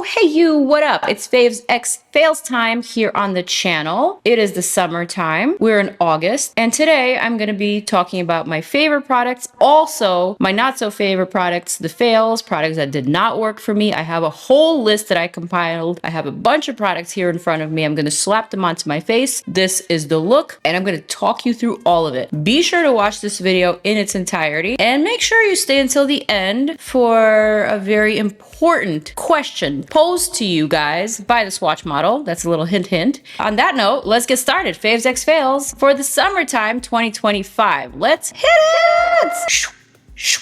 Oh, hey you, what up? It's Faves X Fails time here on the channel. It is the summertime. We're in August, and today I'm going to be talking about my favorite products, also my not so favorite products, the fails, products that did not work for me. I have a whole list that I compiled. I have a bunch of products here in front of me. I'm going to slap them onto my face. This is the look, and I'm going to talk you through all of it. Be sure to watch this video in its entirety, and make sure you stay until the end for a very important question posed to you guys by the swatch model. That's a little hint hint. On that note, let's get started. Faves X Fails for the summertime 2025. Let's hit it!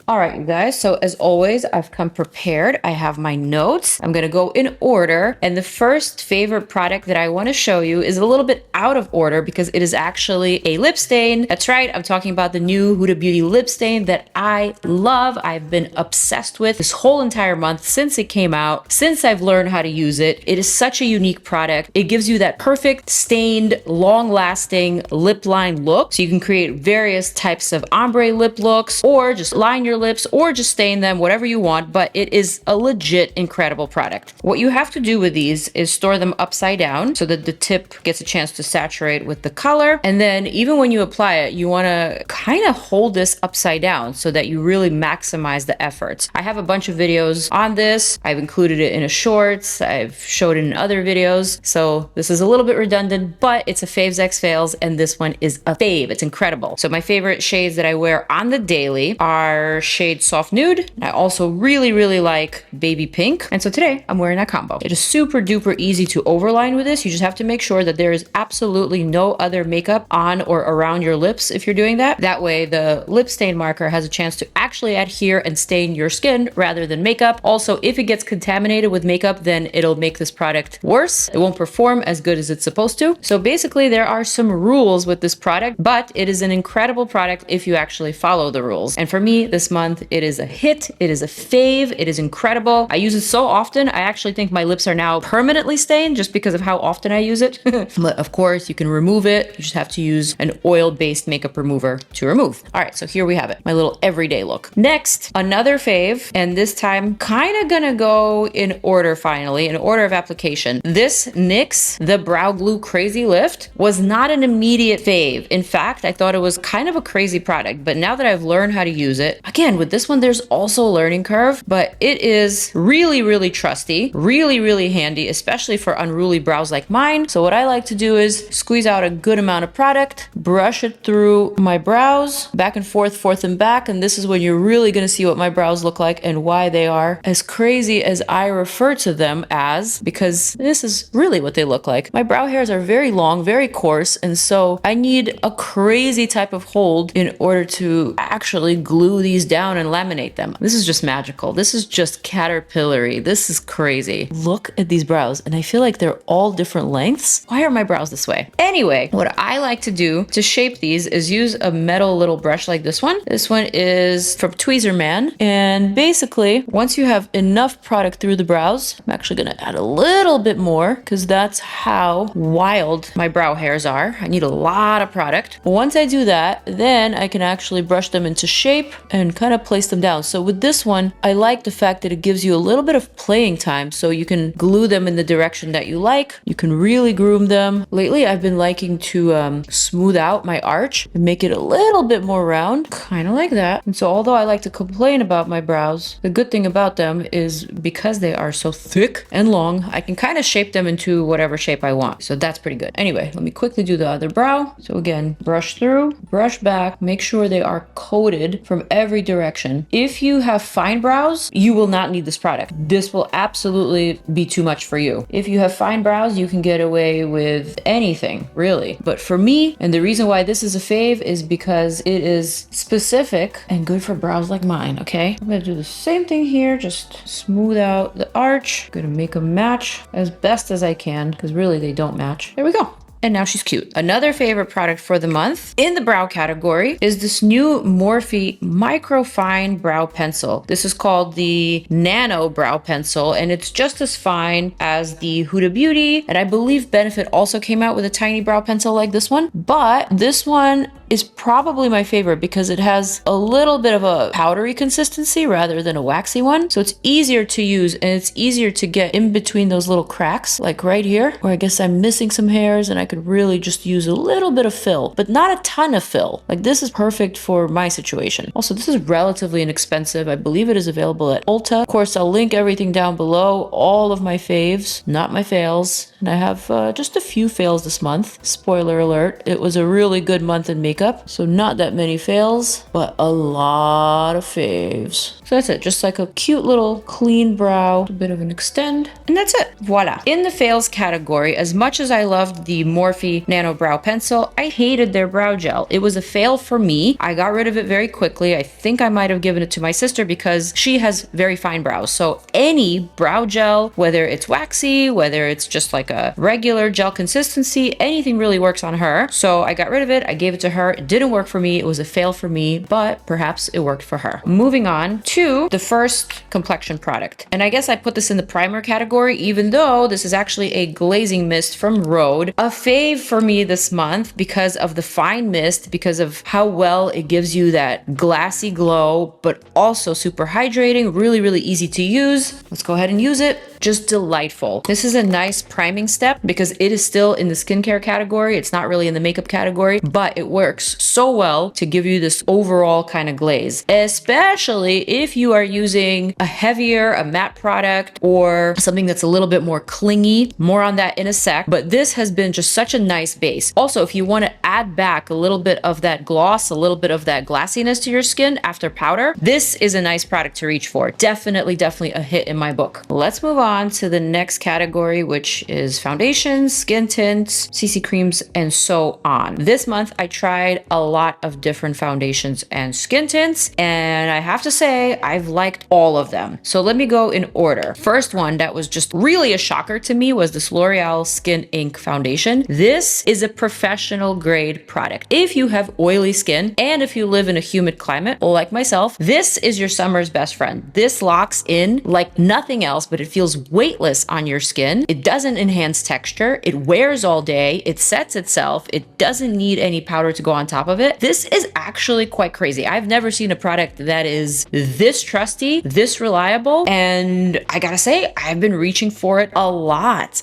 All right, you guys, so as always, I've come prepared. I have my notes. I'm gonna go in order, and the first favorite product that I wanna show you is a little bit out of order because it is actually a lip stain. That's right, I'm talking about the new Huda Beauty lip stain that I love. I've been obsessed with this whole entire month since it came out, since I've learned how to use it. It is such a unique product. It gives you that perfect stained, long-lasting lip line look. So you can create various types of ombre lip looks, or just line your lips, or just stain them, whatever you want, but it is a legit incredible product. What you have to do with these is store them upside down so that the tip gets a chance to saturate with the color. And then even when you apply it, you want to kind of hold this upside down so that you really maximize the efforts. I have a bunch of videos on this. I've included it in a shorts. I've showed it in other videos. So this is a little bit redundant, but it's a Faves X Fails, and this one is a fave. It's incredible. So my favorite shades that I wear on the daily are shade Soft Nude. I also really like Baby Pink. And so today I'm wearing that combo. It is super duper easy to overline with this. You just have to make sure that there is absolutely no other makeup on or around your lips if you're doing that. That way the lip stain marker has a chance to actually adhere and stain your skin rather than makeup. Also, if it gets contaminated with makeup, then it'll make this product worse. It won't perform as good as it's supposed to. So basically there are some rules with this product, but it is an incredible product if you actually follow the rules. And for me, this month, it is a hit. It is a fave. It is incredible. I use it so often. I actually think my lips are now permanently stained just because of how often I use it. But of course, you can remove it. You just have to use an oil-based makeup remover to remove. All right, so here we have it. My little everyday look. Next, another fave, and this time kind of gonna go in order finally, in order of application. This NYX, the Brow Glue Crazy Lift, was not an immediate fave. In fact, I thought it was kind of a crazy product, but now that I've learned how to use it, again, with this one, there's also a learning curve, but it is really trusty, really handy, especially for unruly brows like mine. So what I like to do is squeeze out a good amount of product, brush it through my brows, back and forth and back, and this is when you're really gonna see what my brows look like and why they are as crazy as I refer to them as, because this is really what they look like. My brow hairs are very long, very coarse, and so I need a crazy type of hold in order to actually glue these down and laminate them. This is just magical. This is just caterpillary. This is crazy. Look at these brows, and I feel like they're all different lengths. Why are my brows this way? Anyway, what I like to do to shape these is use a metal little brush like this one. This one is from Tweezerman, and basically, once you have enough product through the brows, I'm actually gonna add a little bit more because that's how wild my brow hairs are. I need a lot of product. Once I do that, then I can actually brush them into shape and kind of place them down. So with this one, I like the fact that it gives you a little bit of playing time, so you can glue them in the direction that you like. You can really groom them. Lately, I've been liking to smooth out my arch and make it a little bit more round, kind of like that. And so although I like to complain about my brows, the good thing about them is because they are so thick and long, I can kind of shape them into whatever shape I want. So that's pretty good. Anyway, let me quickly do the other brow. So again, brush through, brush back, make sure they are coated from every direction. If you have fine brows, you will not need this product. This will absolutely be too much for you. If you have fine brows, you can get away with anything, really. But for me, and the reason why this is a fave is because it is specific and good for brows like mine, okay? I'm gonna do the same thing here, just smooth out the arch. I'm gonna make them match as best as I can, because really they don't match. There we go. And now she's cute. Another favorite product for the month in the brow category is this new Morphe Microfine Brow Pencil. This is called the Nano Brow Pencil, and it's just as fine as the Huda Beauty. And I believe Benefit also came out with a tiny brow pencil like this one, but this one is probably my favorite because it has a little bit of a powdery consistency rather than a waxy one. So it's easier to use and it's easier to get in between those little cracks, like right here, where I guess I'm missing some hairs and I could really just use a little bit of fill, but not a ton of fill. Like this is perfect for my situation. Also, this is relatively inexpensive. I believe it is available at Ulta. Of course, I'll link everything down below, all of my faves, not my fails. And I have just a few fails this month. Spoiler alert, it was a really good month in makeup, so not that many fails, but a lot of faves. So that's it, just like a cute little clean brow, a bit of an extend, and that's it. Voila. In the fails category, as much as I loved the Morphe Nano Brow Pencil, I hated their brow gel. It was a fail for me. I got rid of it very quickly. I think I might have given it to my sister because she has very fine brows. So any brow gel, whether it's waxy, whether it's just like a regular gel consistency, anything really works on her. So I got rid of it. I gave it to her. It didn't work for me. It was a fail for me, but perhaps it worked for her. Moving on to the first complexion product. And I guess I put this in the primer category, even though this is actually a glazing mist from RHODE. A fave for me this month because of the fine mist, because of how well it gives you that glassy glow, but also super hydrating, really, really easy to use. Let's go ahead and use it. Just delightful. This is a nice priming step because it is still in the skincare category. It's not really in the makeup category, but it works so well to give you this overall kind of glaze, especially if you are using a heavier, a matte product or something that's a little bit more clingy. More on that in a sec, but this has been just such a nice base. Also, if you want to add back a little bit of that gloss, a little bit of that glassiness to your skin after powder, this is a nice product to reach for. Definitely a hit in my book. Let's move on to the next category, which is foundations, skin tints, CC creams, and so on. This month, I tried a lot of different foundations and skin tints, and I have to say, I've liked all of them. So let me go in order. First one that was just really a shocker to me was this L'Oreal Skin Ink Foundation. This is a professional grade product. If you have oily skin, and if you live in a humid climate, like myself, this is your summer's best friend. This locks in like nothing else, but it feels weightless on your skin. It doesn't enhance texture. It wears all day. It sets itself. It doesn't need any powder to go on top of it. This is actually quite crazy. I've never seen a product that is this trusty, this reliable, and I gotta say, I've been reaching for it a lot,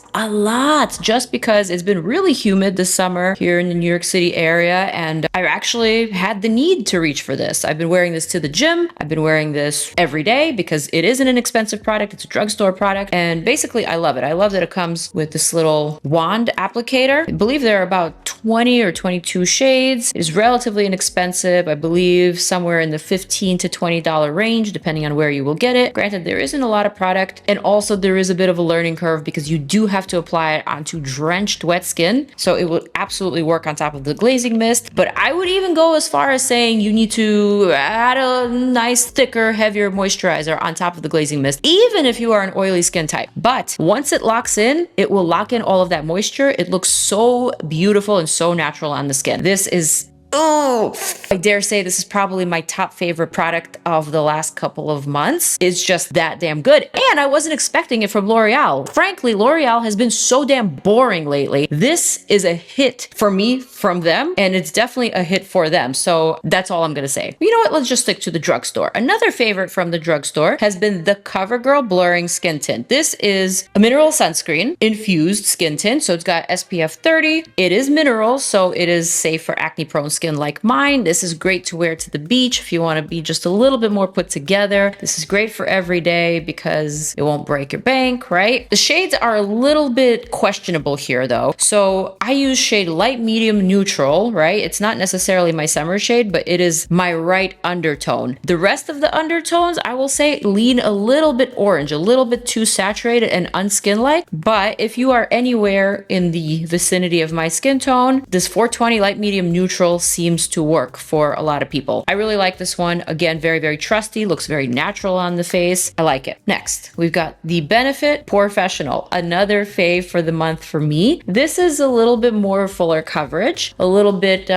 just because it's been really humid this summer here in the New York City area, and I've actually had the need to reach for this. I've been wearing this to the gym. I've been wearing this every day because it is an inexpensive product. It's a drugstore product, and basically I love it. I love that it comes with this little wand applicator. I believe there are about 20 or 22 shades. It is relatively inexpensive. I believe somewhere in the $15 to $20 range, depending on where you will get it. Granted, there isn't a lot of product, and also there is a bit of a learning curve because you do have to apply it onto drenched wet skin. So it will absolutely work on top of the glazing mist, but I would even go as far as saying you need to add a nice, thicker, heavier moisturizer on top of the glazing mist, even if you are an oily skin type. But once it locks in, it will lock in all of that moisture. It looks so beautiful and so natural on the skin. This is Oh, I dare say this is probably my top favorite product of the last couple of months. It's just that damn good. And I wasn't expecting it from L'Oreal. Frankly, L'Oreal has been so damn boring lately. This is a hit for me from them, and it's definitely a hit for them. So that's all I'm gonna say. You know what? Let's just stick to the drugstore. Another favorite from the drugstore has been the CoverGirl Blurring Skin Tint. This is a mineral sunscreen infused skin tint. So it's got SPF 30. It is mineral, so it is safe for acne-prone skin like mine. This is great to wear to the beach if you want to be just a little bit more put together. This is great for every day because it won't break your bank, right? The shades are a little bit questionable here though. So I use shade light, medium, neutral, right? It's not necessarily my summer shade, but it is my right undertone. The rest of the undertones, I will say, lean a little bit orange, a little bit too saturated and unskin-like. But if you are anywhere in the vicinity of my skin tone, this 420 light, medium, neutral seems to work for a lot of people. I really like this one. Again, very, very trusty, looks very natural on the face. I like it. Next, we've got the Benefit POREfessional, another fave for the month for me. This is a little bit more fuller coverage, a little bit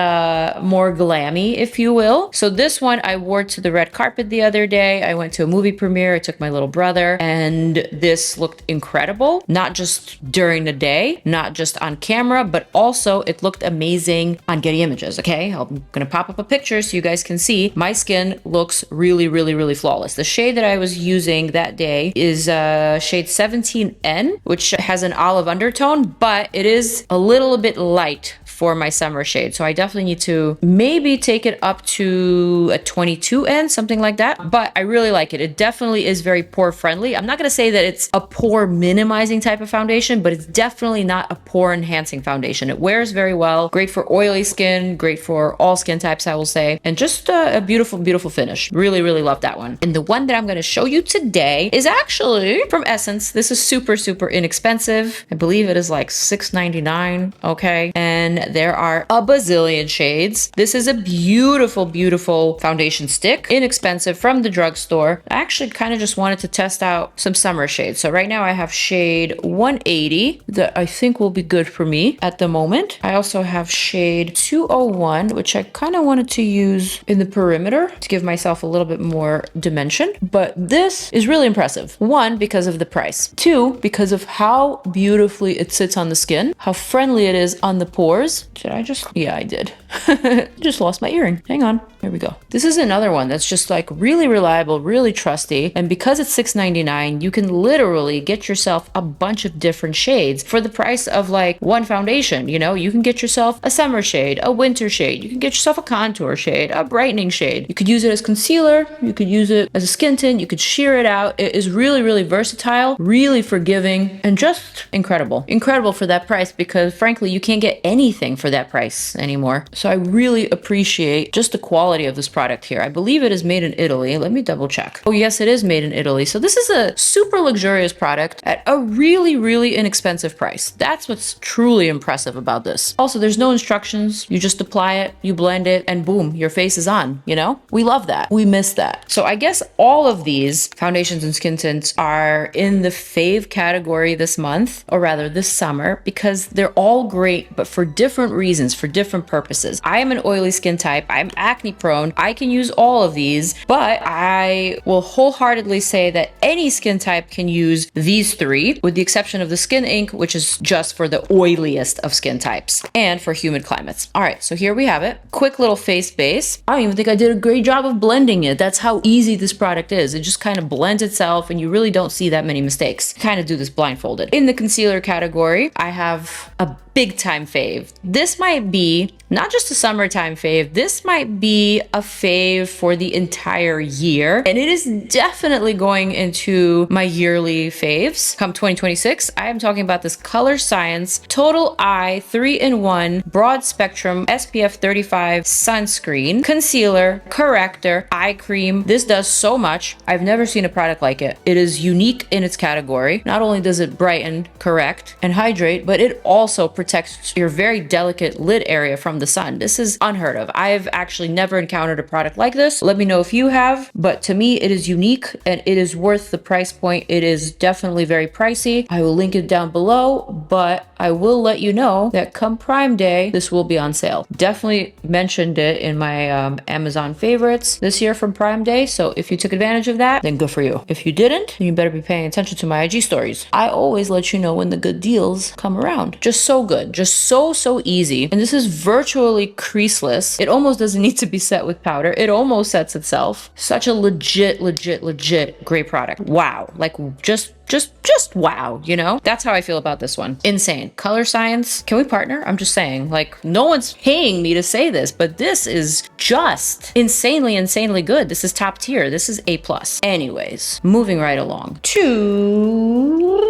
more glammy, if you will. So this one I wore to the red carpet the other day. I went to a movie premiere. I took my little brother, and this looked incredible, not just during the day, not just on camera, but also it looked amazing on Getty Images, okay? today, I'm gonna pop up a picture so you guys can see, my skin looks really, really, really flawless. The shade that I was using that day is shade 17N, which has an olive undertone, but it is a little bit light for my summer shade. So I definitely need to maybe take it up to a 22N, something like that. But I really like it. It definitely is very pore friendly. I'm not gonna say that it's a pore minimizing type of foundation, but it's definitely not a pore enhancing foundation. It wears very well, great for oily skin, great for all skin types, I will say, and just a beautiful, beautiful finish. Really, really love that one. And the one that I'm gonna show you today is actually from Essence. This is super, super inexpensive. I believe it is like $6.99, okay? And there are a bazillion shades. This is a beautiful, beautiful foundation stick, inexpensive, from the drugstore. I actually kind of just wanted to test out some summer shades. So right now I have shade 180 that I think will be good for me at the moment. I also have shade 201, which I kind of wanted to use in the perimeter to give myself a little bit more dimension. But this is really impressive. One, because of the price. Two, because of how beautifully it sits on the skin, how friendly it is on the pores. Did I just? Yeah, I did. Just lost my earring. Hang on. Here we go. This is another one that's just like really reliable, really trusty. And because it's $6.99, you can literally get yourself a bunch of different shades for the price of like one foundation. You know, you can get yourself a summer shade, a winter shade. You can get yourself a contour shade, a brightening shade. You could use it as concealer. You could use it as a skin tint. You could sheer it out. It is really, really versatile, really forgiving, and just incredible. Incredible for that price, because frankly, you can't get anything for that price anymore. So I really appreciate just the quality of this product here. I believe it is made in Italy. Let me double check. Oh yes, it is made in Italy. So this is a super luxurious product at a really, really inexpensive price. That's what's truly impressive about this. Also, there's no instructions. You just apply it, you blend it, and boom, your face is on, you know? We love that. We miss that. So I guess all of these foundations and skin tints are in the fave category this month, or rather this summer, because they're all great, but for different reasons, for different purposes. I am an oily skin type. I'm acne prone. I can use all of these, but I will wholeheartedly say that any skin type can use these three, with the exception of the Skin Ink, which is just for the oiliest of skin types and for humid climates. All right, so here we have it. Quick little face base. I don't even think I did a great job of blending it. That's how easy this product is. It just kind of blends itself and you really don't see that many mistakes. Kind of do this blindfolded. In the concealer category, I have a big time fave. This might be not just a summertime fave, this might be a fave for the entire year. And it is definitely going into my yearly faves. Come 2026, I am talking about this Colorescience Total Eye 3-in-1 Broad Spectrum SPF 35 Sunscreen, Concealer, Corrector, Eye Cream. This does so much. I've never seen a product like it. It is unique in its category. Not only does it brighten, correct, and hydrate, but it also protects your very delicate lid area from the sun. This is unheard of. I've actually never encountered a product like this. Let me know if you have, but to me it is unique and it is worth the price point. It is definitely very pricey. I will link it down below, but I will let you know that come Prime Day, this will be on sale. Definitely mentioned it in my Amazon favorites this year from Prime Day, so if you took advantage of that, then good for you. If you didn't, then you better be paying attention to my IG stories. I always let you know when the good deals come around. Just so good, just so easy. And this is virtually creaseless. It almost doesn't need to be set with powder. It almost sets itself. Such a legit great product. Wow. Like just wow, you know? That's how I feel about this one. Insane. Colorescience. Can we partner? I'm just saying, like, no one's paying me to say this, but this is just insanely good. This is top tier. This is A+. Anyways, moving right along to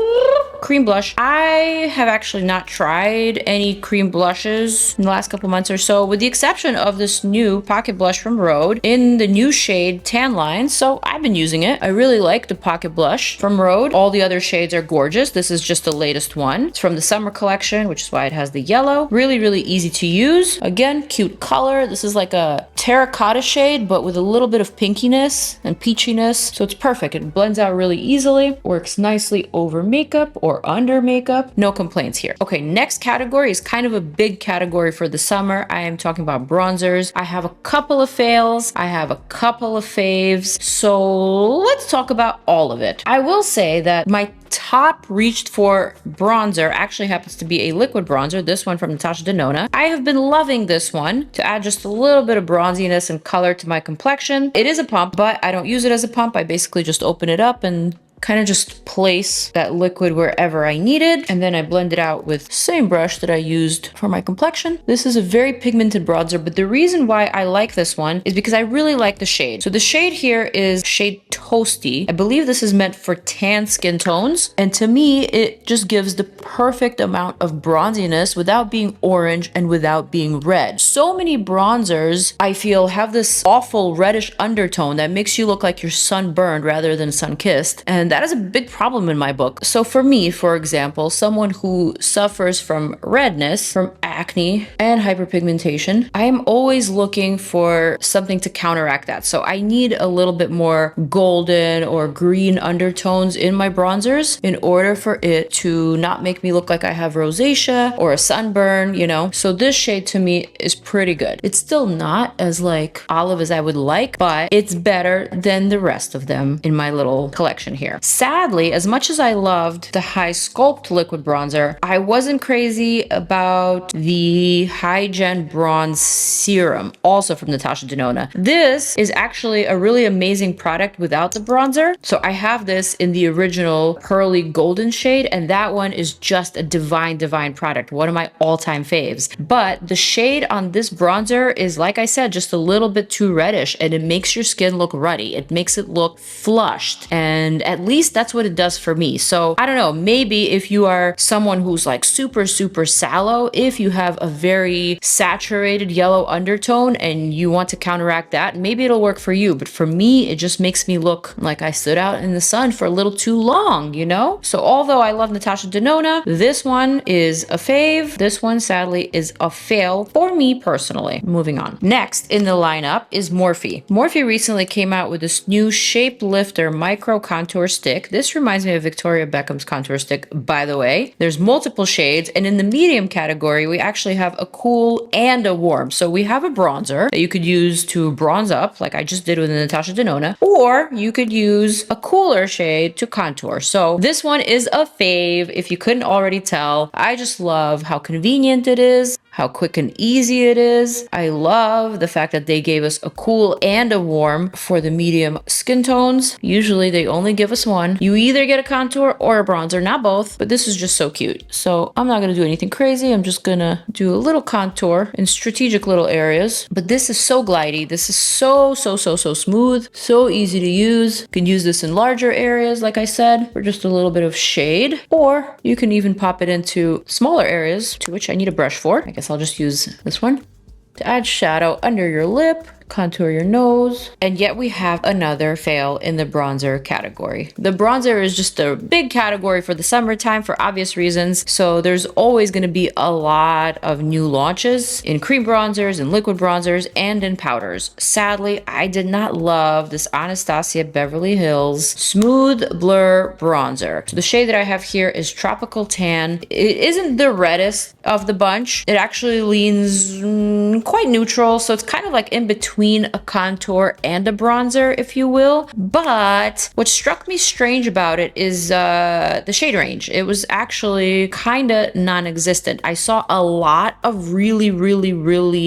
cream blush. I have actually not tried any cream blushes in the last couple months or so, with the exception of this new pocket blush from RHODE in the new shade Tan Line. So I've been using it. I really like the pocket blush from RHODE. All the other shades are gorgeous. This is just the latest one. It's from the summer collection, which is why it has the yellow. Really easy to use. Again, cute color. This is like a terracotta shade, but with a little bit of pinkiness and peachiness. So it's perfect. It blends out really easily. Works nicely over makeup or under makeup. No complaints here. Okay, next category is kind of a big category for the summer. I am talking about bronzers. I have a couple of fails. I have a couple of faves. So let's talk about all of it. I will say that my top reached for bronzer actually happens to be a liquid bronzer, this one from NATASHA DENONA. I have been loving this one to add just a little bit of bronziness and color to my complexion. It is a pump, but I don't use it as a pump. I basically just open it up and kind of just place that liquid wherever I need it, and then I blend it out with the same brush that I used for my complexion. This is a very pigmented bronzer, but the reason why I like this one is because I really like the shade. So the shade here is shade Toasty. I believe this is meant for tan skin tones, and to me it just gives the perfect amount of bronziness without being orange and without being red. So many bronzers I feel have this awful reddish undertone that makes you look like you're sunburned rather than sun-kissed, and that is a big problem in my book. So for me, for example, someone who suffers from redness, from acne and hyperpigmentation, I am always looking for something to counteract that. So I need a little bit more golden or green undertones in my bronzers in order for it to not make me look like I have rosacea or a sunburn, you know? So this shade to me is pretty good. It's still not as like olive as I would like, but it's better than the rest of them in my little collection here. Sadly, as much as I loved the High Sculpt liquid bronzer, I wasn't crazy about the High Gen Bronze Serum, also from NATASHA DENONA. This is actually a really amazing product without the bronzer. So I have this in the original pearly golden shade, and that one is just a divine product, one of my all-time faves. But the shade on this bronzer is, like I said, just a little bit too reddish, and it makes your skin look ruddy. It makes it look flushed, and at least that's what it does for me. So I don't know, maybe if you are someone who's like super sallow, if you have a very saturated yellow undertone and you want to counteract that, maybe it'll work for you. But for me, it just makes me look like I stood out in the sun for a little too long, you know? So although I love NATASHA DENONA, this one is a fave. This one sadly is a fail for me personally. Moving on. Next in the lineup is MORPHE. MORPHE recently came out with this new Shapelifter micro contour stick. This reminds me of Victoria Beckham's contour stick, by the way. There's multiple shades, and in the medium category, we actually have a cool and a warm. So we have a bronzer that you could use to bronze up, like I just did with NATASHA DENONA, or you could use a cooler shade to contour. So this one is a fave, if you couldn't already tell. I just love how convenient it is, how quick and easy it is. I love the fact that they gave us a cool and a warm for the medium skin tones. Usually they only give us one. You either get a contour or a bronzer, not both, but this is just so cute. So I'm not gonna do anything crazy. I'm just gonna do a little contour in strategic little areas, but this is so glidey. This is so smooth, so easy to use. You can use this in larger areas, like I said, for just a little bit of shade, or you can even pop it into smaller areas, to which I need a brush for. I guess I'll just use this one to add shadow under your lip, contour your nose, and yet we have another fail in the bronzer category. The bronzer is just a big category for the summertime for obvious reasons, so there's always going to be a lot of new launches in cream bronzers, in liquid bronzers, and in powders. Sadly, I did not love this Anastasia Beverly Hills Smooth Blur Bronzer. So the shade that I have here is Tropical Tan. It isn't the reddest of the bunch. It actually leans quite neutral, so it's kind of like in between a contour and a bronzer, if you will. But what struck me strange about it is the shade range. It was actually kind of non-existent. I saw a lot of really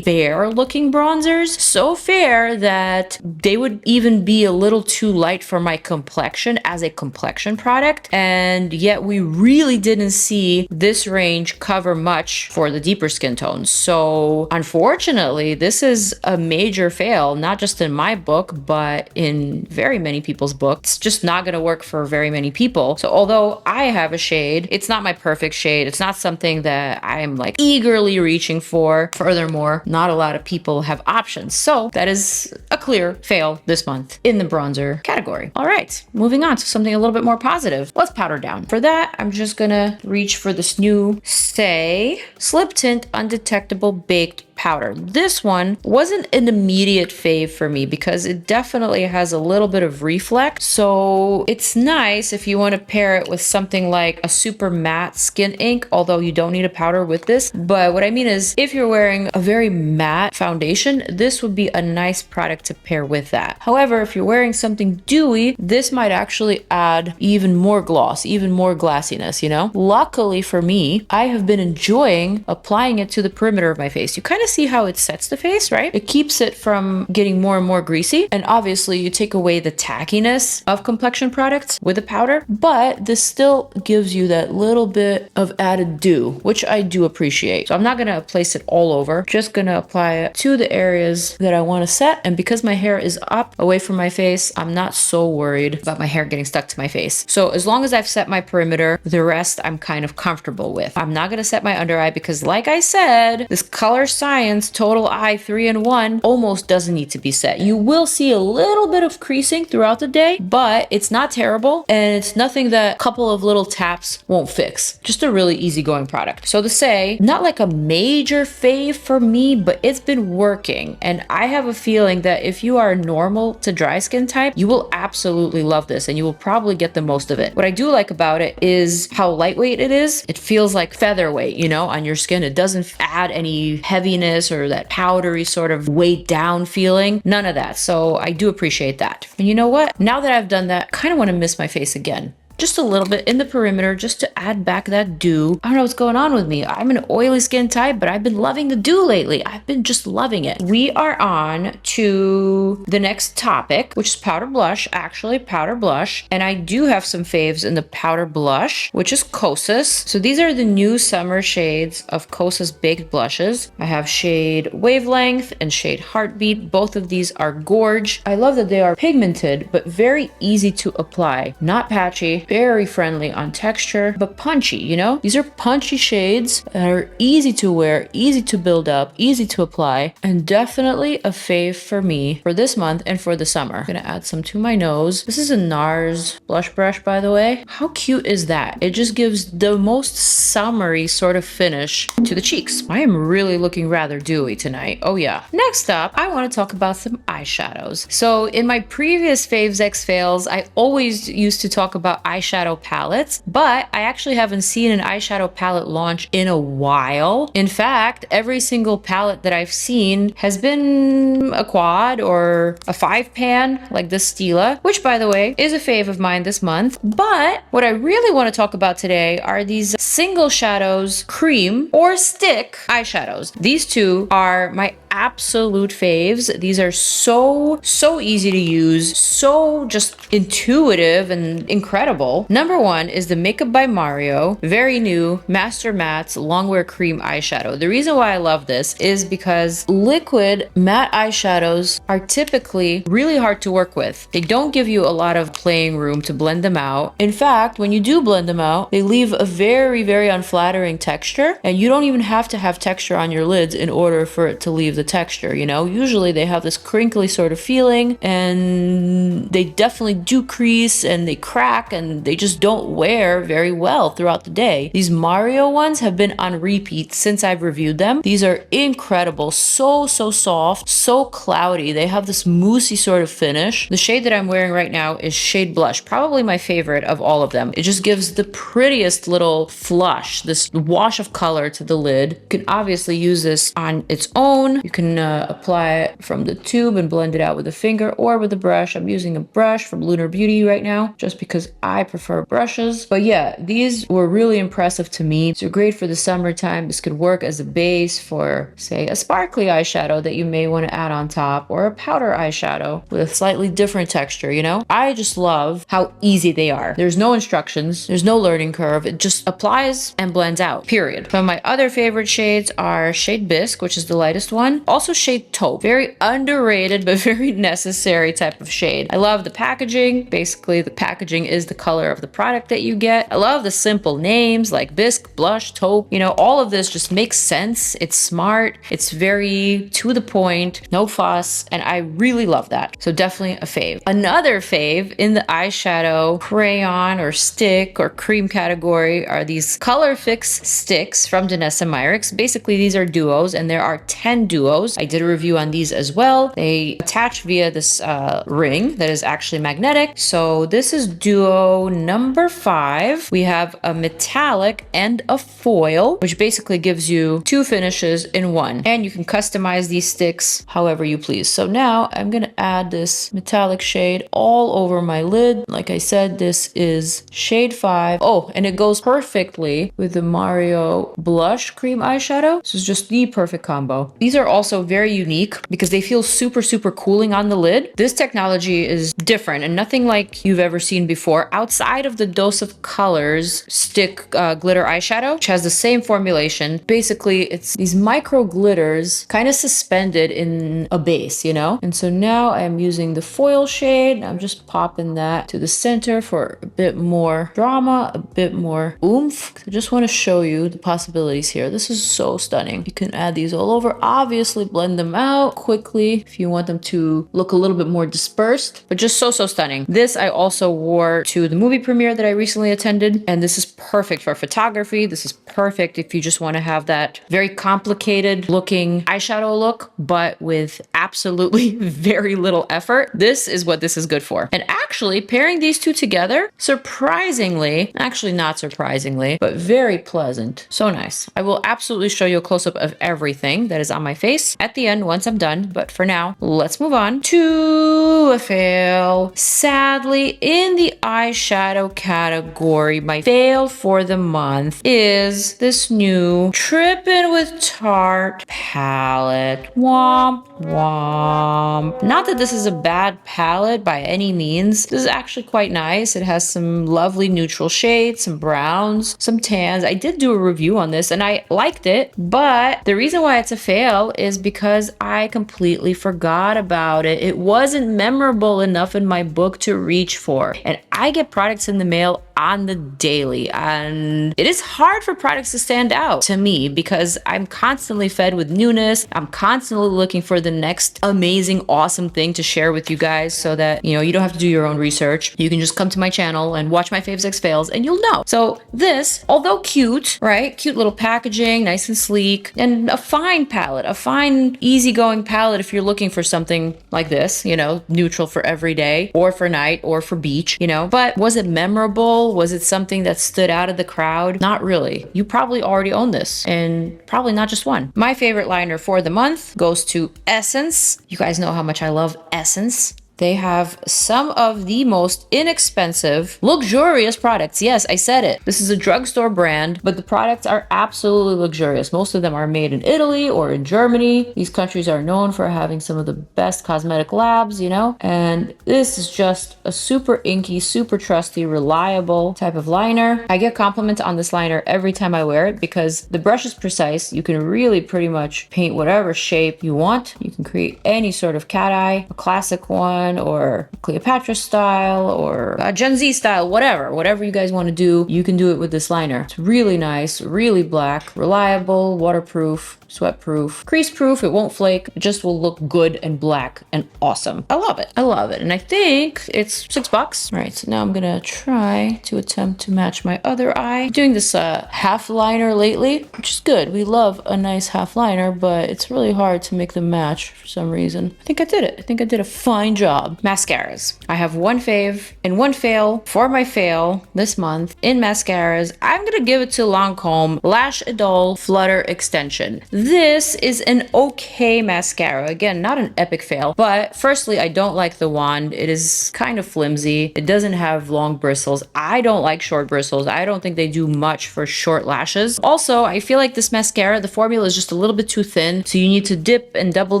fair looking bronzers, so fair that they would even be a little too light for my complexion as a complexion product, and yet we really didn't see this range cover much for the deeper skin tones. So unfortunately, this is a major fail, not just in my book, but in very many people's books. It's just not going to work for very many people. So although I have a shade, it's not my perfect shade. It's not something that I'm like eagerly reaching for. Furthermore, not a lot of people have options. So that is a clear fail this month in the bronzer category. All right, moving on to something a little bit more positive. Let's powder down. For that, I'm just gonna reach for this new SAIE Slip Tint Undetectable Baked powder. This one wasn't an immediate fave for me because it definitely has a little bit of reflect. So it's nice if you want to pair it with something like a super matte skin ink, although you don't need a powder with this. But what I mean is, if you're wearing a very matte foundation, this would be a nice product to pair with that. However, if you're wearing something dewy, this might actually add even more gloss, even more glassiness, you know? Luckily for me, I have been enjoying applying it to the perimeter of my face. You kind of see how it sets the face, right? It keeps it from getting more and more greasy. And obviously you take away the tackiness of complexion products with a powder, but this still gives you that little bit of added dew, which I do appreciate. So I'm not gonna place it all over, just gonna apply it to the areas that I wanna set. And because my hair is up away from my face, I'm not so worried about my hair getting stuck to my face. So as long as I've set my perimeter, the rest I'm kind of comfortable with. I'm not gonna set my under eye because, like I said, this Color Science Total Eye 3-in-1 almost doesn't need to be set. You will see a little bit of creasing throughout the day, but it's not terrible and it's nothing that a couple of little taps won't fix. Just a really easygoing product. So to say, not like a major fave for me, but it's been working. And I have a feeling that if you are normal to dry skin type, you will absolutely love this and you will probably get the most of it. What I do like about it is how lightweight it is. It feels like featherweight, you know, on your skin. It doesn't add any heaviness or that powdery sort of weighed down feeling. None of that. So I do appreciate that. And you know what? Now that I've done that, I kind of want to mist my face again. Just a little bit in the perimeter just to add back that dew. I don't know what's going on with me. I'm an oily skin type, but I've been loving the dew lately. I've been just loving it. We are on to the next topic, which is powder blush, actually powder blush. And I do have some faves in the powder blush, which is KOSAS. So these are the new summer shades of KOSAS baked blushes. I have shade Wavelength and shade Heartbeat. Both of these are gorge. I love that they are pigmented, but very easy to apply. Not patchy. Very friendly on texture, but punchy, you know? These are punchy shades that are easy to wear, easy to build up, easy to apply, and definitely a fave for me for this month and for the summer. I'm gonna add some to my nose. This is a NARS blush brush, by the way. How cute is that? It just gives the most summery sort of finish to the cheeks. I am really looking rather dewy tonight. Oh yeah. Next up, I want to talk about some eyeshadows. So in my previous Faves X Fails, I always used to talk about eyeshadow palettes, but I actually haven't seen an eyeshadow palette launch in a while. In fact, every single palette that I've seen has been a quad or a 5-pan like this STILA, which by the way is a fave of mine this month. But what I really want to talk about today are these single shadows, cream or stick eyeshadows. These two are my absolute faves. These are so easy to use, so just intuitive and incredible. Number one is the Makeup by Mario, very new Master Matte's Longwear Cream Eyeshadow. The reason why I love this is because liquid matte eyeshadows are typically really hard to work with. They don't give you a lot of playing room to blend them out. In fact, when you do blend them out, they leave a very unflattering texture, and you don't even have to have texture on your lids in order for it to leave the texture, you know? Usually they have this crinkly sort of feeling, and they definitely do crease and they crack and they just don't wear very well throughout the day. These Mario ones have been on repeat since I've reviewed them. These are incredible, so soft, so cloudy. They have this moussey sort of finish. The shade that I'm wearing right now is shade Blush, probably my favorite of all of them. It just gives the prettiest little flush, this wash of color to the lid. You can obviously use this on its own. You can apply it from the tube and blend it out with a finger or with a brush. I'm using a brush from Lunar Beauty right now just because I prefer brushes. But yeah, these were really impressive to me. So great for the summertime. This could work as a base for, say, a sparkly eyeshadow that you may want to add on top, or a powder eyeshadow with a slightly different texture, you know? I just love how easy they are. There's no instructions, there's no learning curve. It just applies and blends out, period. Some of my other favorite shades are shade Bisque, which is the lightest one, one. Also shade Taupe. Very underrated, but very necessary type of shade. I love the packaging. Basically, the packaging is the color of the product that you get. I love the simple names like Bisque, Blush, Taupe. You know, all of this just makes sense. It's smart. It's very to the point, no fuss, and I really love that. So definitely a fave. Another fave in the eyeshadow crayon or stick or cream category are these Colorfix Stix from DANESSA MYRICKS. Basically, these are duos, and there are 10 duos. I did a review on these as well. They attach via this ring that is actually magnetic. So this is duo number 5. We have a metallic and a foil, which basically gives you 2 finishes in one. And you can customize these sticks however you please. So now I'm gonna add this metallic shade all over my lid. Like I said, this is shade 5. Oh, and it goes perfectly with the Mario blush cream eyeshadow. This is just the perfect combo. These are also very unique because they feel super, super cooling on the lid. This technology is different and nothing like you've ever seen before outside of the Dose of Colors stick glitter eyeshadow, which has the same formulation. Basically, it's these micro glitters kind of suspended in a base, you know? And so now I'm using the foil shade. I'm just popping that to the center for a bit more drama, a bit more oomph. I just want to show you the possibilities here. This is so stunning. You can add these all over. Obviously, blend them out quickly if you want them to look a little bit more dispersed, but just so, so stunning. This I also wore to the movie premiere that I recently attended, and this is perfect for photography. This is perfect if you just want to have that very complicated looking eyeshadow look, but with absolutely very little effort. This is what this is good for. And actually, pairing these two together, surprisingly, actually not surprisingly, but very pleasant. So nice. I will absolutely show you a close-up of everything that is on my face at the end once I'm done, but for now, let's move on to a fail. Sadly, in the eyeshadow category, my fail for the month is this new Trippin' with Tarte palette. Womp womp. Not that this is a bad palette by any means. This is actually quite nice. It has some lovely neutral shades, some browns, some tans. I did do a review on this and I liked it, but the reason why it's a fail is because I completely forgot about it. It wasn't memorable enough in my book to reach for. And I get products in the mail on the daily, and it is hard for products to stand out to me because I'm constantly fed with newness. I'm constantly looking for the next amazing, awesome thing to share with you guys so that, you know, you don't have to do your own research. You can just come to my channel and watch my Faves X Fails and you'll know. So this, although cute, right? Cute little packaging, nice and sleek, and a fine palette, a fine, easygoing palette if you're looking for something like this, you know, neutral for every day or for night or for beach, you know. But was it memorable? Was it something that stood out of the crowd? Not really. You probably already own this, and probably not just one. My favorite liner for the month goes to Essence. You guys know how much I love Essence. They have some of the most inexpensive, luxurious products. Yes, I said it. This is a drugstore brand, but the products are absolutely luxurious. Most of them are made in Italy or in Germany. These countries are known for having some of the best cosmetic labs, you know? And this is just a super inky, super trusty, reliable type of liner. I get compliments on this liner every time I wear it because the brush is precise. You can really pretty much paint whatever shape you want. You can create any sort of cat eye, a classic one, or Cleopatra style or Gen Z style, whatever you guys want to do, you can do it with this liner. It's really nice, really black, reliable, waterproof, sweat proof, crease proof. It won't flake. It just will look good and black and awesome. I love it. I love it. And I think it's $6. All right, so now I'm gonna try to attempt to match my other eye. I'm doing this half liner lately, which is good. We love a nice half liner, but it's really hard to make them match for some reason. I think I did it. I think I did a fine job. Mascaras. I have one fave and one fail. For my fail this month in mascaras, I'm gonna give it to Lancome Lash Idole Flutter Extension. This is an okay mascara. Again, not an epic fail, but firstly, I don't like the wand. It is kind of flimsy. It doesn't have long bristles. I don't like short bristles. I don't think they do much for short lashes. Also, I feel like this mascara, the formula is just a little bit too thin, so you need to dip and double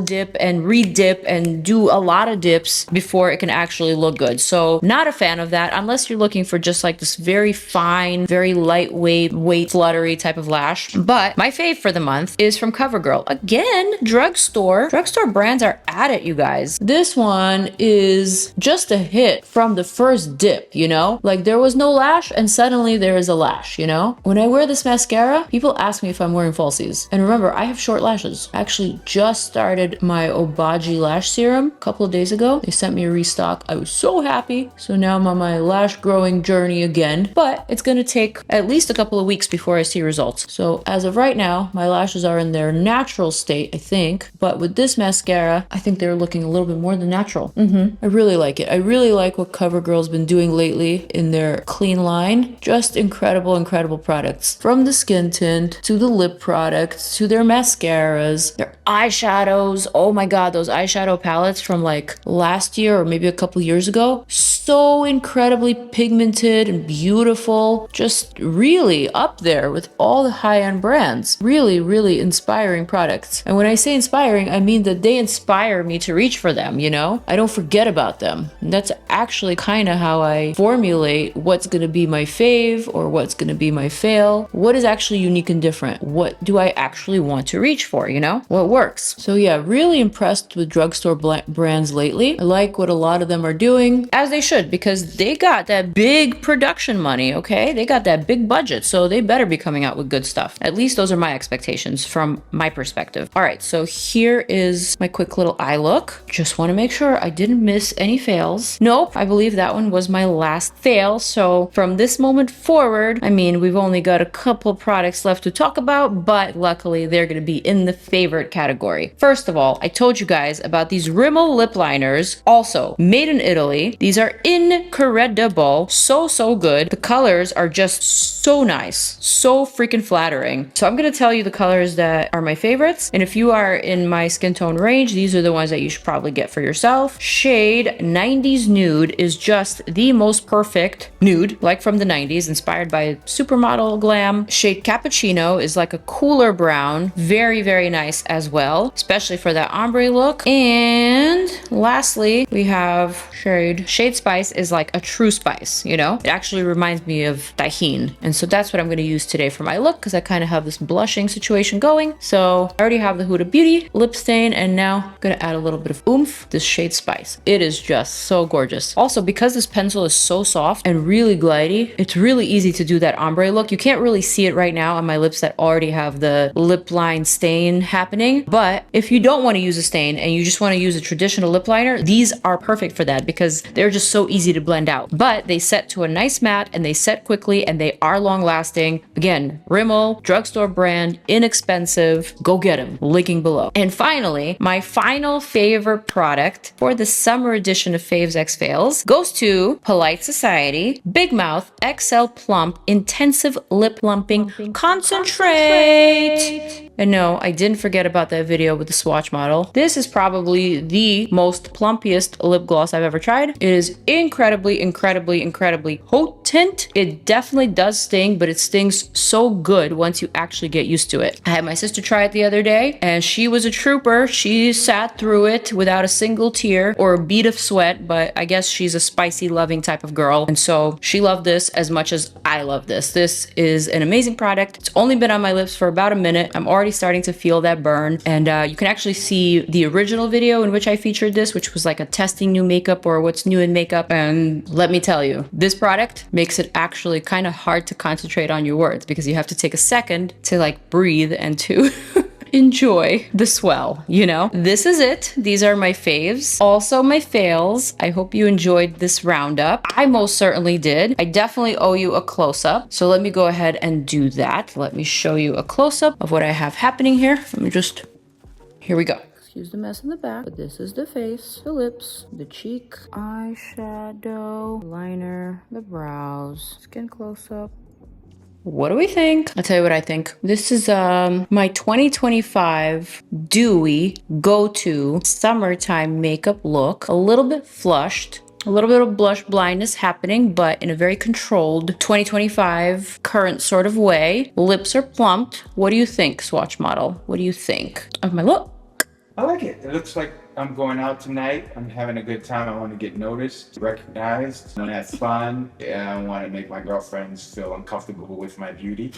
dip and re-dip and do a lot of dips before it can actually look good. So not a fan of that unless you're looking for just like this very fine, very lightweight, fluttery type of lash. But my fave for the month is from CoverGirl. Again, drugstore brands are at it, you guys. This one is just a hit from the first dip, you know? Like there was no lash and suddenly there is a lash, you know? When I wear this mascara, people ask me if I'm wearing falsies. And remember, I have short lashes. I actually just started my Obagi lash serum a couple of days ago. They sent me a restock. I was so happy. So now I'm on my lash growing journey again, but it's gonna take at least a couple of weeks before I see results. So as of right now, my lashes are in their natural state, I think. But with this mascara, I think they're looking a little bit more than natural. I really like it. I really like what CoverGirl's been doing lately in their clean line. Just incredible, incredible products. From the skin tint to the lip products to their mascaras, their eyeshadows. Oh my god, those eyeshadow palettes from like last year or maybe a couple years ago. So incredibly pigmented and beautiful. Just really up there with all the high-end brands. Really, really inspiring products. And when I say inspiring, I mean that they inspire me to reach for them, you know? I don't forget about them. And that's actually kind of how I formulate what's going to be my fave or what's going to be my fail. What is actually unique and different? What do I actually want to reach for, you know? What works? So yeah, really impressed with drugstore brands lately. I like what a lot of them are doing, as they should, because they got that big production money, okay? They got that big budget, so they better be coming out with good stuff. At least those are my expectations from my perspective. All right, so here is my quick little eye look. Just want to make sure I didn't miss any fails. Nope, I believe that one was my last fail. So from this moment forward, I mean, we've only got a couple products left to talk about, but luckily they're going to be in the favorite category. First of all, I told you guys about these RIMMEL lip liners, also made in Italy. These are incredible, so good. The colors are just so nice, so freaking flattering. So I'm going to tell you the colors that are my favorites, and if you are in my skin tone range, these are the ones that you should probably get for yourself. Shade 90s Nude is just the most perfect nude, like from the 90s, inspired by supermodel glam. Shade Cappuccino is like a cooler brown, very nice as well, especially for that ombre look. And lastly, we have Shade Spice is like a true spice, you know? It actually reminds me of Tajin. And so that's what I'm going to use today for my look, because I kind of have this blushing situation going. So I already have the Huda Beauty lip stain, and now I'm going to add a little bit of oomph, this Shade Spice. It is just so gorgeous. Also, because this pencil is so soft and really glidey, it's really easy to do that ombre look. You can't really see it right now on my lips that already have the lip line stain happening. But if you don't want to use a stain and you just want to use a traditional lip liner, these are perfect for that because they're just so easy to blend out. But they set to a nice matte and they set quickly and they are long lasting. Again, Rimmel, drugstore brand, inexpensive. Go get them. Linking below. And finally, my final favorite product for the summer edition of Faves X Fails goes to Polite Society Big Mouth XL Plump Intensive Lip Plumping Concentrate. And no, I didn't forget about that video with the swatch model. This is probably the most plumpiest lip gloss I've ever tried. It is incredibly potent. It definitely does sting, but it stings so good once you actually get used to it. I had my sister try it the other day and she was a trooper. She sat through it without a single tear or a bead of sweat, but I guess she's a spicy loving type of girl. And so she loved this as much as I love this. This is an amazing product. It's only been on my lips for about a minute. I'm already starting to feel that burn. And you can actually see the original video in which I featured this, which was like a testing new makeup or what's new in makeup. And let me tell you, this product makes it actually kind of hard to concentrate on your words because you have to take a second to like breathe and to enjoy the swell, you know? This is it. These are my faves. Also my fails. I hope you enjoyed this roundup. I most certainly did. I definitely owe you a close-up. So let me go ahead and do that. Let me show you a close-up of what I have happening here. Let me just, here we go. Excuse the mess in the back, but this is the face, the lips, the cheek, eyeshadow, liner, the brows, skin close-up. What do we think? I'll tell you what I think. This is my 2025 dewy go-to summertime makeup look. A little bit flushed. A little bit of blush blindness happening, but in a very controlled 2025 current sort of way. Lips are plumped. What do you think, swatch model? What do you think of my look? I like it. It looks like I'm going out tonight. I'm having a good time. I want to get noticed, recognized. I want to have fun. Yeah, I want to make my girlfriends feel uncomfortable with my beauty.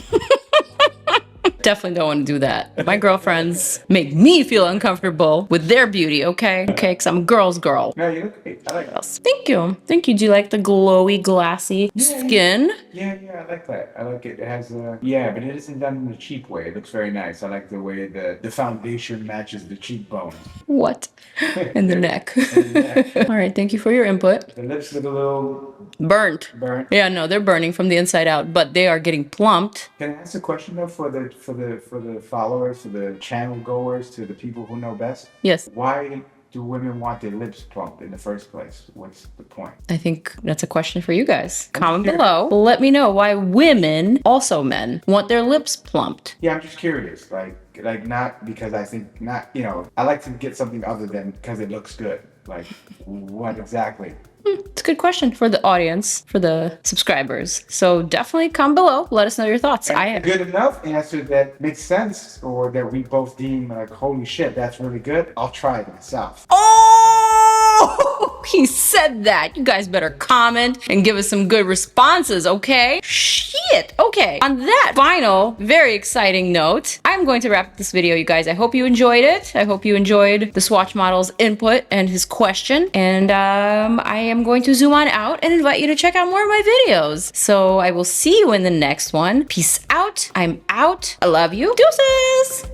Definitely don't want to do that. My girlfriends make me feel uncomfortable with their beauty, okay? Okay, because I'm a girl's girl. No, you look great. I like it. Thank you. Thank you. Do you like the glowy, glassy skin? Yeah, I like that. I like it. It has a, yeah, but it isn't done in a cheap way. It looks very nice. I like the way the foundation matches the cheekbone. What? And the neck. All right, thank you for your input. The lips look a little burnt. Yeah, no, they're burning from the inside out, but they are getting plumped. Can I ask a question though for the followers, for the channel goers, to the people who know best? Yes. Why do women want their lips plumped in the first place? What's the point? I think that's a question for you guys. Comment below. Let me know why women, also men, want their lips plumped. Yeah, I'm just curious. Like not because I think not, you know, I like to get something other than because it looks good. Like what exactly? It's a good question for the audience, for the subscribers. So definitely comment below. Let us know your thoughts. A good enough answer that makes sense, or that we both deem like, holy shit, that's really good. I'll try it myself. Oh, he said that. You guys better comment and give us some good responses, okay? Shit. Okay. On that final, very exciting note, I'm going to wrap up this video, you guys. I hope you enjoyed it. I hope you enjoyed the swatch model's input and his question. And I am going to zoom on out and invite you to check out more of my videos. So I will see you in the next one. Peace out. I'm out. I love you. Deuces.